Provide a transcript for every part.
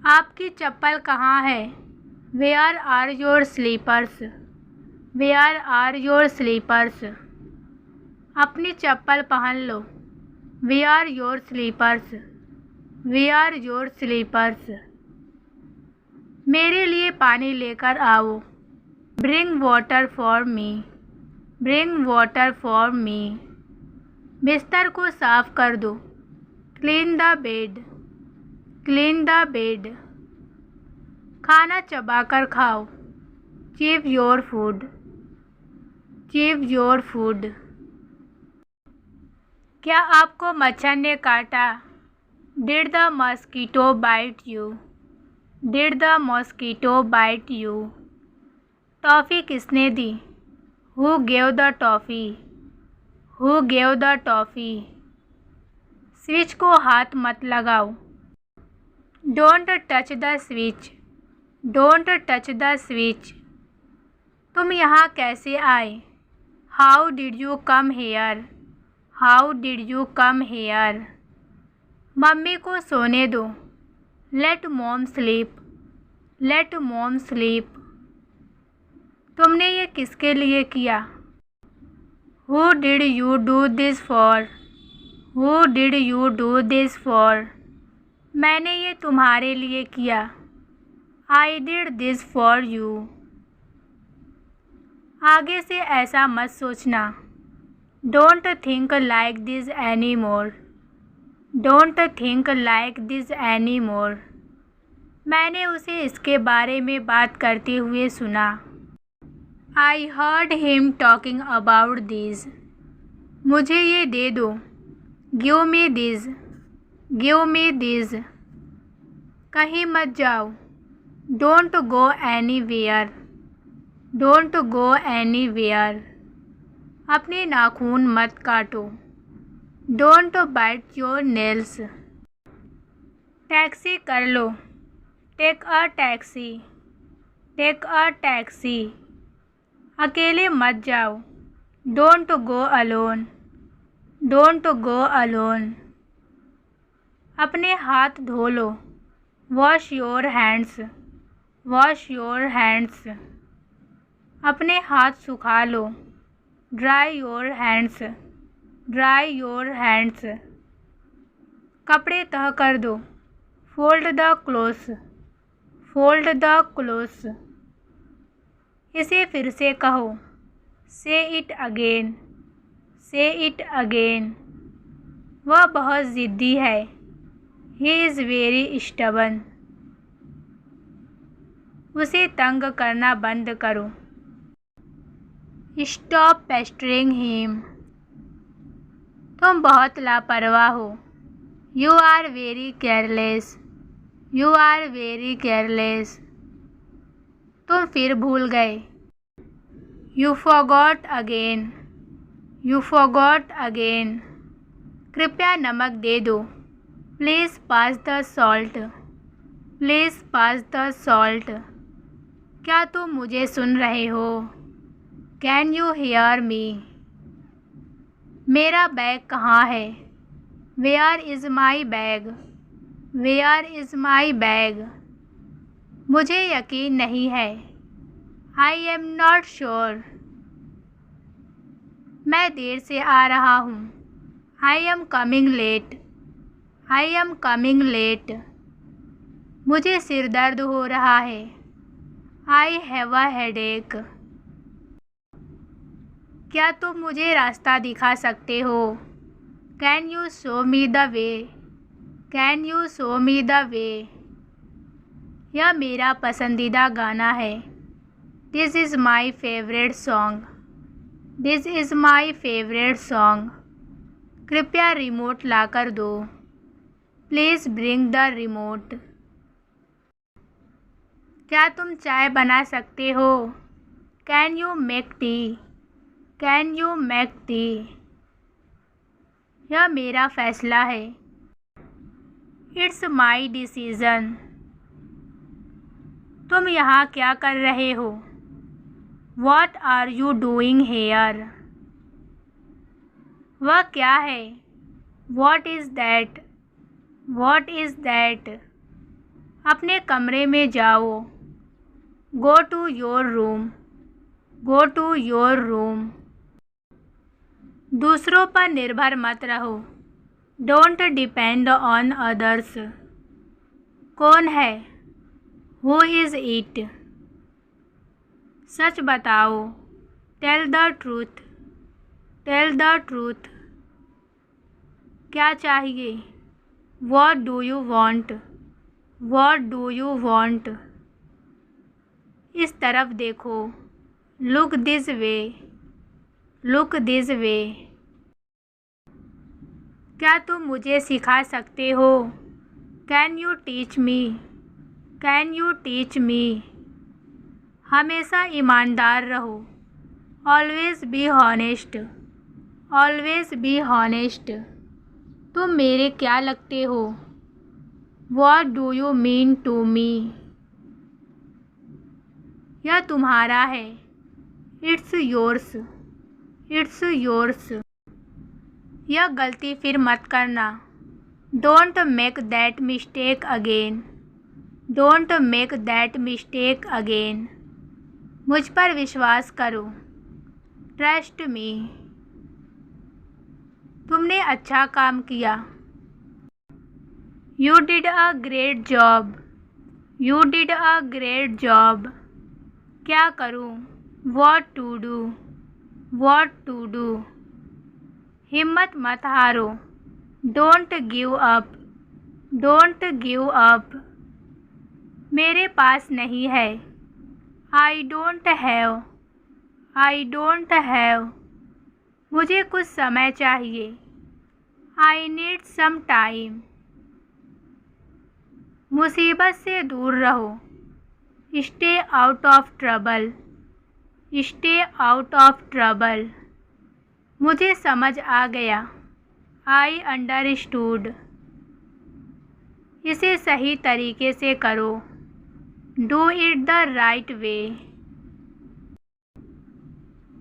आपकी चप्पल कहाँ है? Where are your slippers? Where are your slippers? अपनी चप्पल पहन लो। Where your slippers? Where your slippers? मेरे लिए पानी लेकर आओ। Bring water for me. Bring water for me. बिस्तर को साफ कर दो। Clean the bed. Clean the bed. खाना चबाकर खाओ। Chew your food. Chew your food. क्या आपको मच्छर ने काटा? Did the mosquito bite you? Did the mosquito bite you? Toffee किसने दी? Who gave the toffee? Who gave the toffee? Switch को हाथ मत लगाओ। Don't touch the switch. Don't touch the switch. तुम यहाँ कैसे आए? How did you come here? How did you come here? Mummy को सोने दो। Let mom sleep. Let mom sleep. तुमने ये किसके लिए किया? Who did you do this for? Who did you do this for? मैंने ये तुम्हारे लिए किया। आई डिड दिस फॉर यू। आगे से ऐसा मत सोचना। Don't think like this any more. Don't think like this any more. मैंने उसे इसके बारे में बात करते हुए सुना। I heard him talking about this. मुझे ये दे दो। Give me this. Give me this. कहीं मत जाओ। Don't go anywhere. Don't go anywhere. अपने नाखून मत काटो। Don't bite your nails. Taxi कर लो। Take a taxi. Take a taxi. अकेले मत जाओ। Don't go alone. Don't go alone. अपने हाथ धो लो। Wash your hands. Wash your hands. अपने हाथ सुखा लो। Dry your hands. Dry your hands. कपड़े तह कर दो। Fold the clothes. Fold the clothes. इसे फिर से कहो। Say it again. Say it again. वह बहुत ज़िद्दी है। He is very stubborn. उसे तंग करना बंद करो। Stop pestering him. तुम बहुत लापरवाह हो। You are very careless. You are very careless. तुम फिर भूल गए। You forgot again. You forgot again. कृपया नमक दे दो। Please pass the salt. Please pass the salt. क्या तुम मुझे सुन रहे हो? Can you hear me? मेरा बैग कहाँ है? Where is my bag? Where is my bag? मुझे यकीन नहीं है। I am not sure. मैं देर से आ रहा हूँ। I am coming late. I am coming late. मुझे सिर दर्द हो रहा है। I have a headache. क्या तुम मुझे रास्ता दिखा सकते हो? Can you show me the way? Can you show me the way? यह मेरा पसंदीदा गाना है। This is my favourite song. This is my favourite song. कृपया रिमोट ला कर दो। Please bring the remote. क्या तुम चाय बना सकते हो? Can you make tea? Can you make tea? यह मेरा फैसला है। It's my decision. तुम यहाँ क्या कर रहे हो? What are you doing here? वह क्या है? What is that? What is that? अपने कमरे में जाओ। Go to your room. Go to your room. दूसरों पर निर्भर मत रहो। Don't depend on others. कौन है? Who is it? सच बताओ। Tell the truth. Tell the truth. क्या चाहिए? What do you want? What do you want? इस तरफ देखो। Look this way. Look this way. क्या तुम मुझे सिखा सकते हो? Can you teach me? Can you teach me? हमेशा ईमानदार रहो। Always be honest. Always be honest. तुम मेरे क्या लगते हो? What do you mean to me? यह तुम्हारा है। It's yours. It's yours. यह गलती फिर मत करना। Don't make that mistake again. Don't make that mistake again. मुझ पर विश्वास करो। Trust me. तुमने अच्छा काम किया। You did a great job. You did a great job. क्या करूं? What to do? What to do? हिम्मत मत हारो। Don't give up. Don't give up. मेरे पास नहीं है। I don't have. I don't have. मुझे कुछ समय चाहिए। I need some time. मुसीबत से दूर रहो। Stay out of trouble. Stay out of trouble. मुझे समझ आ गया। आई अंडरस्टूड। इसे सही तरीके से करो। Do it the right way.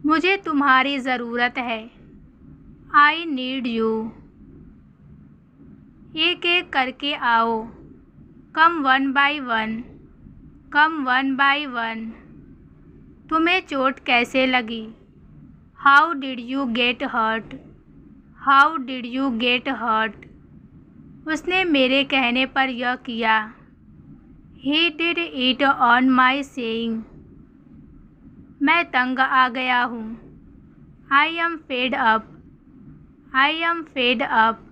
मुझे तुम्हारी ज़रूरत है। I need you. एक एक करके आओ। Come one by one. Come one by one. तुम्हें चोट कैसे लगी? How did you get hurt? How did you get hurt? उसने मेरे कहने पर यह किया। He did it on my saying. मैं तंग आ गया हूँ। I am fed up. I am fed up.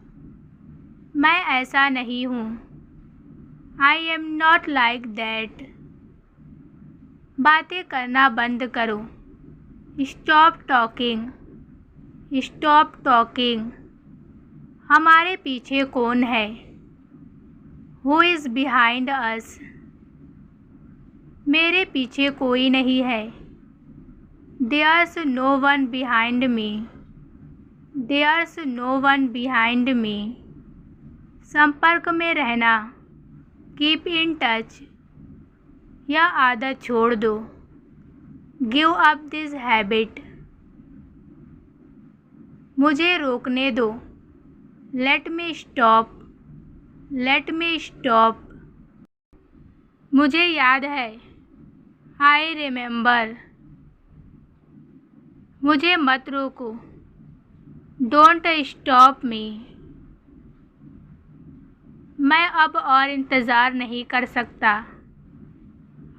मैं ऐसा नहीं हूँ। I am not like that. बातें करना बंद करो। Stop talking. Stop talking. हमारे पीछे कौन है? Who is behind us? मेरे पीछे कोई नहीं है। There's no one behind me. There's no one behind me. संपर्क में रहना। Keep in touch. यह आदत छोड़ दो। Give up this habit. मुझे रोकने दो। Let me stop. Let me stop. मुझे याद है। I remember. मुझे मत रोको। Don't stop me. मैं अब और इंतज़ार नहीं कर सकता।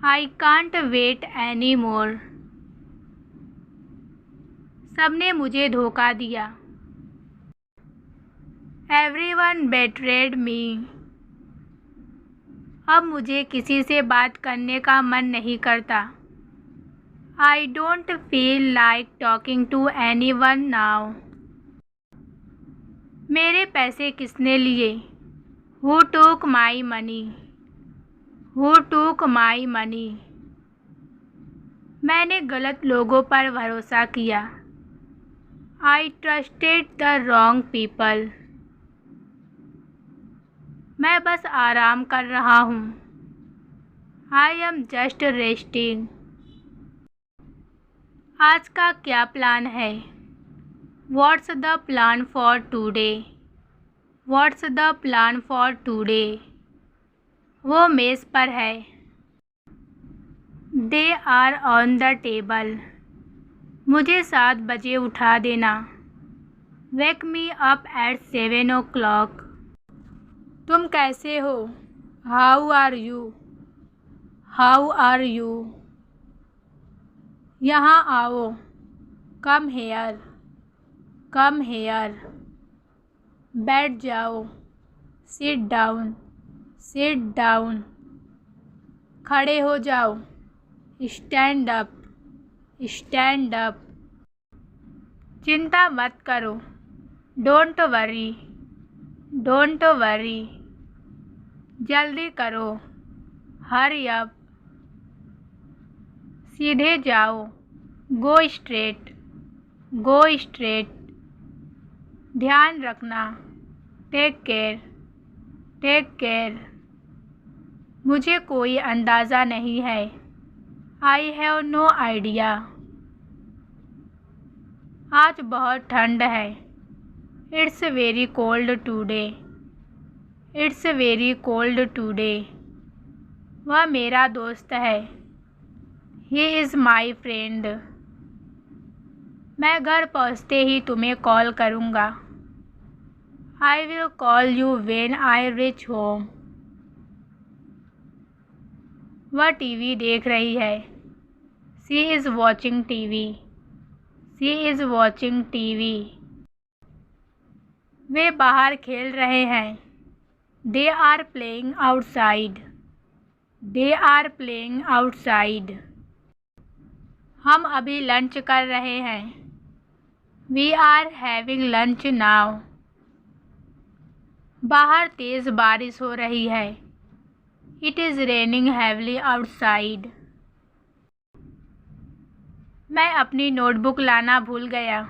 I can't wait any more. सबने मुझे धोखा दिया। Everyone betrayed me. अब मुझे किसी से बात करने का मन नहीं करता। I don't feel like talking to anyone now. मेरे पैसे किसने लिए? हु टूक माई मनी? हु टूक माई मनी? मैंने गलत लोगों पर भरोसा किया। I trusted the wrong people. मैं बस आराम कर रहा हूँ। I am just resting. आज का क्या प्लान है? What's the plan for today? What's the plan for today? वो मेज़ पर है। They are on the table. मुझे 7 बजे उठा देना। Wake me up at 7 o'clock। तुम कैसे हो? How are you? How are you? यहाँ आओ। Come here. Come here. बैठ जाओ। Sit down. Sit down. खड़े हो जाओ। Stand up. Stand up. चिंता मत करो। Don't worry. Don't worry. जल्दी करो। Hurry up. सीधे जाओ। Go straight. Go straight. ध्यान रखना। Take care. Take care. मुझे कोई अंदाज़ा नहीं है। I have no idea. आज बहुत ठंड है। It's very cold today. It's very cold today. वह मेरा दोस्त है। He is my friend. मैं घर पहुँचते ही तुम्हें कॉल करूँगा। I will call you when I reach home. वह टीवी देख रही है। She is watching TV. She is watching TV. वे बाहर खेल रहे हैं। They are playing outside. They are playing outside. हम अभी लंच कर रहे हैं। We are having lunch now. बाहर तेज़ बारिश हो रही है। It is raining heavily outside. मैं अपनी नोटबुक लाना भूल गया।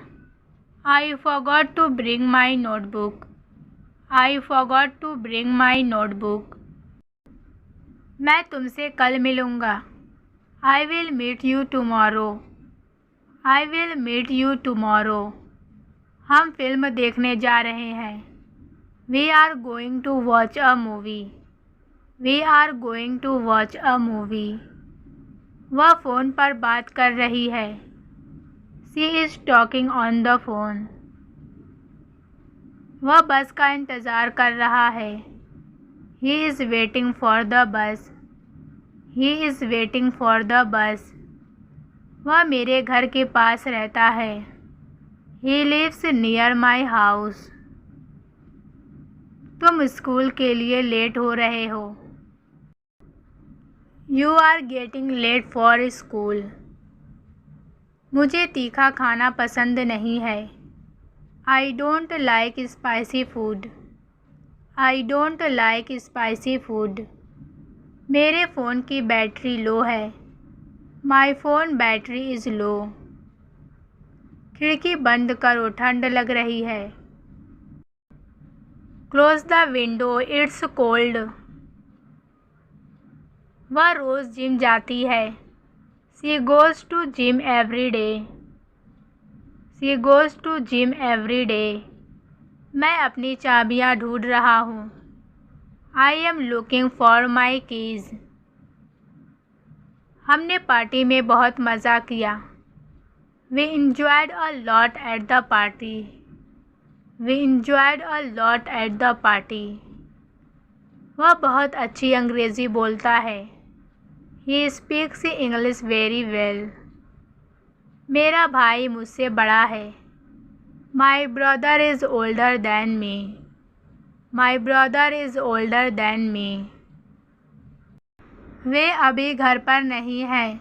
I forgot to bring my notebook. I forgot to bring my notebook. मैं तुमसे कल मिलूँगा। I will meet you tomorrow. I will meet you tomorrow. हम फिल्म देखने जा रहे हैं। We are going to watch a movie. We are going to watch a movie. वह फ़ोन पर बात कर रही है। She is talking on the phone. वह बस का इंतज़ार कर रहा है। He is waiting for the bus. He is waiting for the बस। वह मेरे घर के पास रहता है। He lives near my house. तुम स्कूल के लिए लेट हो रहे हो। You are getting late for school. मुझे तीखा खाना पसंद नहीं है। I don't like spicy food. I don't like spicy food. मेरे फ़ोन की बैटरी लो है। My phone battery is low. खिड़की बंद करो, ठंड लग रही है। Close the window, it's cold. वह रोज़ जिम जाती है। She goes to gym every day. She goes to gym every day. मैं अपनी चाबियाँ ढूंढ रहा हूँ। I am looking for my keys. हमने पार्टी में बहुत मज़ा किया। We enjoyed a lot at the party. We enjoyed a lot at the party. वह बहुत अच्छी अंग्रेज़ी बोलता है। He speaks English very well. मेरा भाई मुझसे बड़ा है। My brother is older than me. My brother is older than me. वे अभी घर पर नहीं हैं।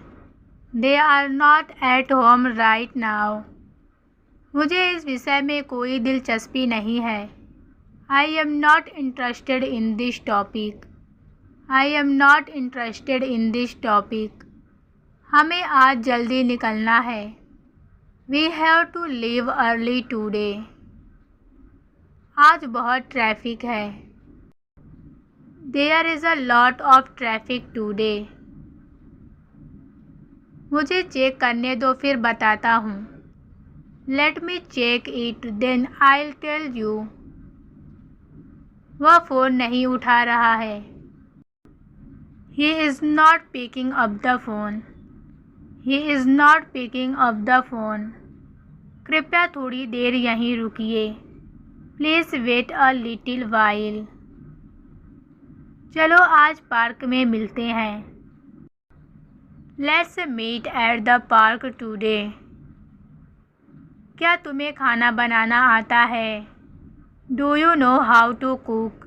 They are not at home right now. मुझे इस विषय में कोई दिलचस्पी नहीं है। I am not interested in this topic. I am not interested in this topic. हमें आज जल्दी निकलना है। We have to leave early today. आज बहुत ट्रैफिक है। There is a lot of traffic today. मुझे चेक करने दो, फिर बताता हूँ। Let me check it, then I'll tell you. वह फ़ोन नहीं उठा रहा है। He is not picking up the phone. He is not picking up the phone. कृपया थोड़ी देर यहीं रुकिए. Please wait a little while. चलो आज पार्क में मिलते हैं. Let's meet at the park today. क्या तुम्हें खाना बनाना आता है? Do you know how to cook?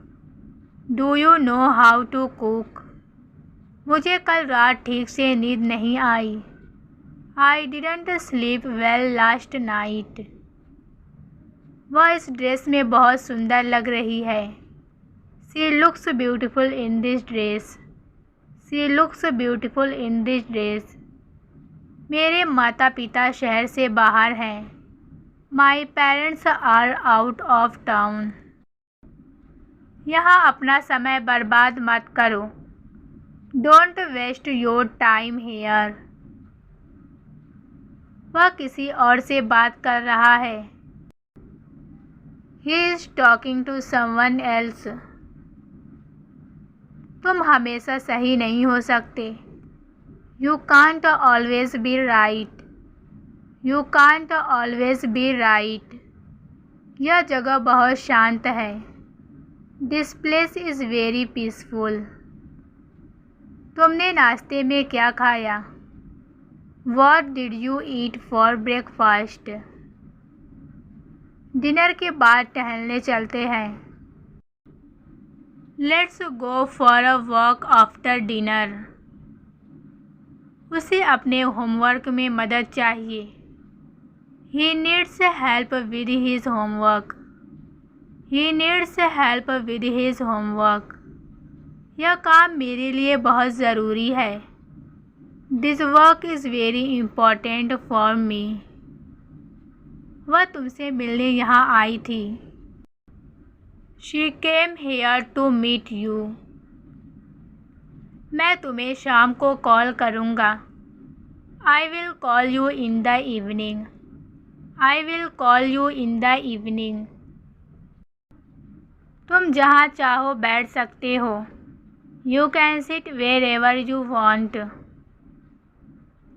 Do you know how to cook? मुझे कल रात ठीक से नींद नहीं आई. I didn't sleep well last night. वह इस ड्रेस में बहुत सुंदर लग रही है. She looks beautiful in this dress. She looks beautiful in this dress. मेरे माता पिता शहर से बाहर हैं. My parents are out of town. यहाँ अपना समय बर्बाद मत करो. Don't waste your time here. वह किसी और से बात कर रहा है. He is talking to someone else. तुम हमेशा सही नहीं हो सकते. You can't always be right. You can't always be right. यह जगह बहुत शांत है. This place is very peaceful. तुमने नाश्ते में क्या खाया? What did you eat for breakfast? Dinner के बाद टहलने चलते हैं. Let's go for a walk after dinner. उसे अपने होमवर्क में मदद चाहिए. He needs help with his homework. He needs help with his homework. यह काम मेरे लिए बहुत ज़रूरी है. This work is very important for me. वह तुमसे मिलने यहाँ आई थी. She came here to meet you. मैं तुम्हें शाम को कॉल करूँगा. I will call you in the evening. I will call you in the evening. तुम जहाँ चाहो बैठ सकते हो. You can sit wherever you want.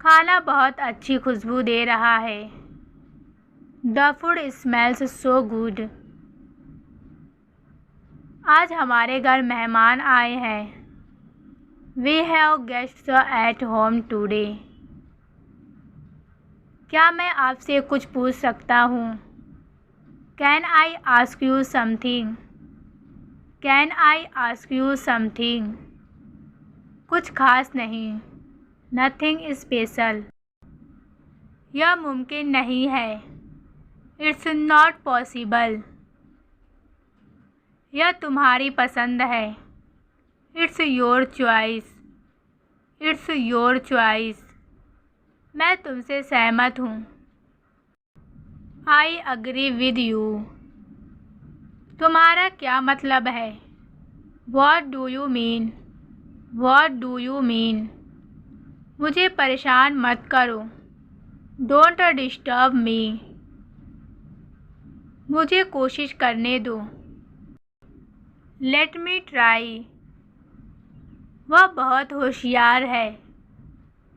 खाना बहुत अच्छी खुशबू दे रहा है. The food smells so good. आज हमारे घर मेहमान आए हैं. We have guests at home today. क्या मैं आपसे कुछ पूछ सकता हूँ? Can I ask you something? Can I ask you something? कुछ खास नहीं. Nothing special. यह मुमकिन नहीं है. It's not possible. यह तुम्हारी पसंद है. It's your choice. It's your choice. मैं तुमसे सहमत हूँ. I agree with you. तुम्हारा क्या मतलब है? What do you mean? What do you mean? मुझे परेशान मत करो. Don't disturb me. मुझे कोशिश करने दो. Let me try. वह बहुत होशियार है.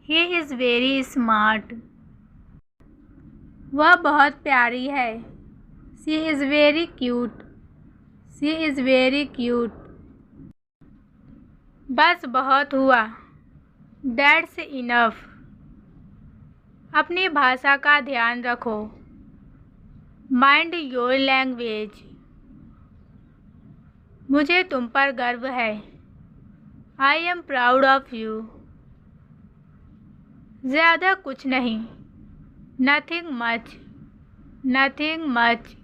He is very smart. वह बहुत प्यारी है. She is very cute. She is very cute. बस बहुत हुआ. That's enough. अपनी भाषा का ध्यान रखो. Mind your language. मुझे तुम पर गर्व है. I am proud of you. ज़्यादा कुछ नहीं. Nothing much. Nothing much.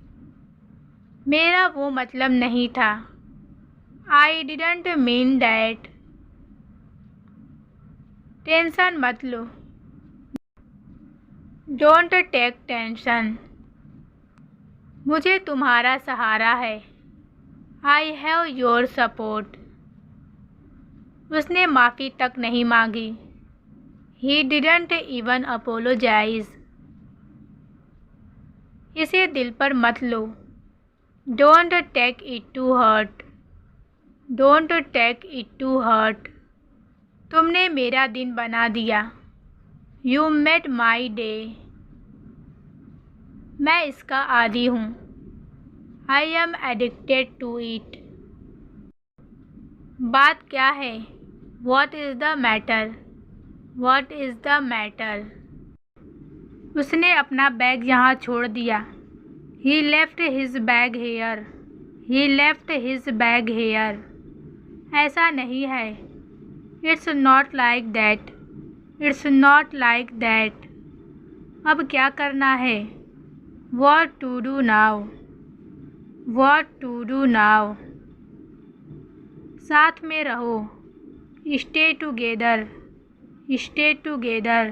मेरा वो मतलब नहीं था. I didn't mean that. Tension मत लो. Don't take tension. मुझे तुम्हारा सहारा है. I have your support. उसने माफ़ी तक नहीं मांगी. He didn't even apologize. इसे दिल पर मत लो. Don't take it to heart. Don't take it to heart. तुमने मेरा दिन बना दिया। You made my day. मैं इसका आदी हूँ। I am addicted to it. बात क्या है? What is the matter? What is the matter? उसने अपना बैग यहाँ छोड़ दिया। He left his bag here. He left his bag here. ऐसा नहीं है। It's not like that. It's not like that. अब क्या करना है? What to do now? What to do now? साथ में रहो। Stay together. Stay together.